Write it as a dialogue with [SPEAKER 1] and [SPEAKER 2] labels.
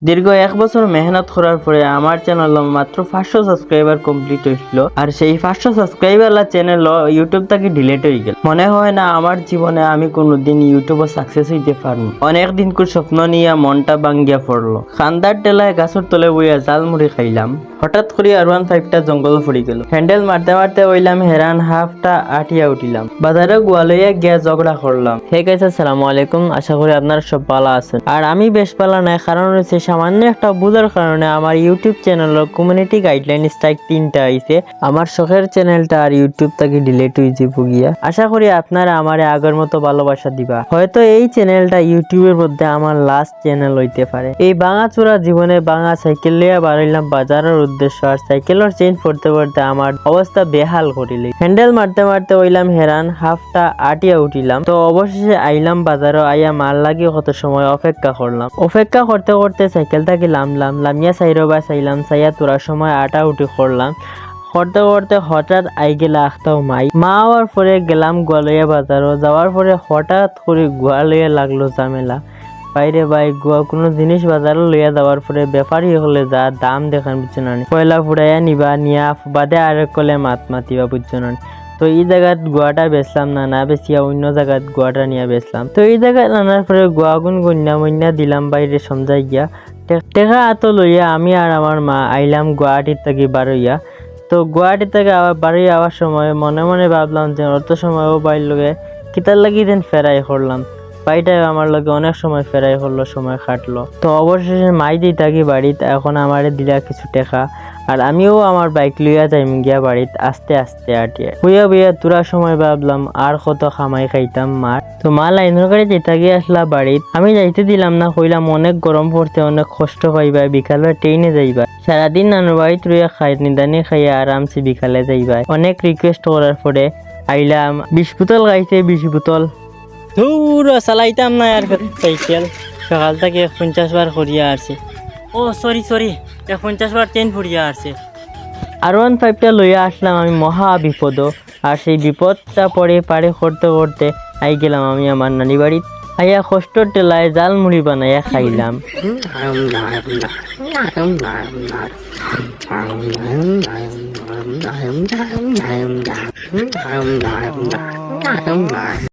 [SPEAKER 1] দীর্ঘ 1 বছর মেহনত করার পরে আমার চ্যানেল মাত্র 500 সাবস্ক্রাইবার কমপ্লিট হয়েছিল। আর সেই 500 সাবস্ক্রাইবার চ্যানেল ইউটিউব থেকে ডিলিট হয়ে গেল। মনে হয় না আমার জীবনে আমি কোনোদিন ইউটিউবে সাকসেস হইতে পারবো। অনেক দিন করে স্বপ্ন নিয়ে মনটা ভাঙ্গিয়া পড়লো। খান্দার টেলায় গাছের তলে বইয়া জাল মুড়ি খাইলাম। হঠাৎ করে R15টা জঙ্গল ফুরি গেল। হ্যান্ডেল মারতে মারতে হইলাম হেরান, হাফটা আটিয়া উঠিলাম। বাজারে গোয়ালইয়া গিয়া ঝগড়া করলাম। হে গাইস, আসসালামু আলাইকুম। আশা করি আপনারা সব ভালো আছেন। আর আমি বেশ ভালো নাই, কারণ হচ্ছে সামান্য একটা ভুলের কারণে আমার ইউটিউব চ্যানেলের কমিউনিটি গাইডলাইন স্ট্রাইক 3টা আইছে। আমার শখের চ্যানেলটা আর ইউটিউব থেকে ডিলিট হয়ে যাবো গিয়া। আশা করি আপনারা আমারে আগের মতো ভালোবাসা দিবা। হয়তো এই চ্যানেলটা ইউটিউবের মধ্যে আমার লাস্ট চ্যানেল হইতে পারে। এই ভাঙাচোরা জীবনে ভাঙা সাইকেল লিয়া বাড়াইলাম বাজারের উদ্দেশ্য। আর সাইকেলের চেঞ্জ করতে করতে আমার অবস্থা বেহাল করিলি। হ্যান্ডেল মারতে মারতে হইলাম হেরান, হাফটা আটিয়া উঠিলাম। তো অবশেষে আইলাম বাজারও। আইয়া মাল লাগিয়ে কত সময় অপেক্ষা করলাম। অপেক্ষা করতে করতে সাইকেলটাকে লামিয়া সাইরবা চাইলাম। চাইয়া তোরা সময় আটা উঠি করলাম। করতে করতে হঠাৎ আই গেলা আখতাও মা হওয়ার পরে গেলাম গোয়ালইয়া বাজারও। যাওয়ার পরে হঠাৎ করে গোয়ালইয়া লাগলো ঝামেলা। বাইরে ভাই কোনো জিনিস বাজারে লইয়া যাওয়ার পরে ব্যাপারী হলে যা দাম দেখান বুঝছো না, পয়লা ফুড়াইয়া নিবা, নিয়া বাদে আরেক কলে মাত মাতিবা বুঝছো না। তো এই জায়গাত গোয়াটা বেচলাম না বেচিয়া অন্য জায়গাত গোয়াটা নিয়ে বেচলাম। তো এই জায়গায় আনার পরে গোয়াগুন গন্যা মন্যা দিলাম বাইরে সমঝাই গিয়া। টেকা হাতো লইয়া আমি আর আমার মা আইলাম গুয়াহাটির থেকে বারইয়া। তো গুয়াহাটি থেকে আবার বাড়ি যাওয়ার সময় মনে মনে ভাবলাম যে অত সময়ও বাইর লগে কিতার লাগি দেন ফেরাই করলাম। বাইটাই আমার লগে অনেক সময় ফেরাই করলো, সময় কাটলো। তো অবশেষে মাই দিই থাকি বাড়িত। এখন আমারে দিলা কিছু টেকা, আর আমিও আমার বাইক লইয়া যাইম গিয়া বাড়িত আস্তে আস্তে আটিয়া। বইয়া তোরা সময় ভাবলাম আর কত খামাই খাইতাম মার। তো মা লাইনের গাড়ি যেতে গিয়ে আসলা বাড়িত। আমি যাইতে দিলাম না, কইলাম অনেক গরম পড়ছে, অনেক কষ্ট পাইবা, বিকালে ট্রেনে যাইবা। সারাদিন নানুর বাড়িত রইয়া নিদানি খাইয়া আরামসে বিকালে যাইবা। অনেক রিকোয়েস্ট করার পরে আইলাম। 20 বোতল খাইছে, 20 বোতল। ধুর চালাইতাম না আর সাইকেল। সকাল থেকে 50 বার করিয়া আসছে। ও সরি 50 বার ট্রেন ফুরিয়া আসছে। R15টা লইয়া আসলাম আমি মহা বিপদ। আর সেই বিপদটা পরে পারে করতে করতে আই গেলাম আমি আমার নানি বাড়িত। আইয়া কষ্টর টেলায় জাল মুড়ি বানাইয়া খাইলাম।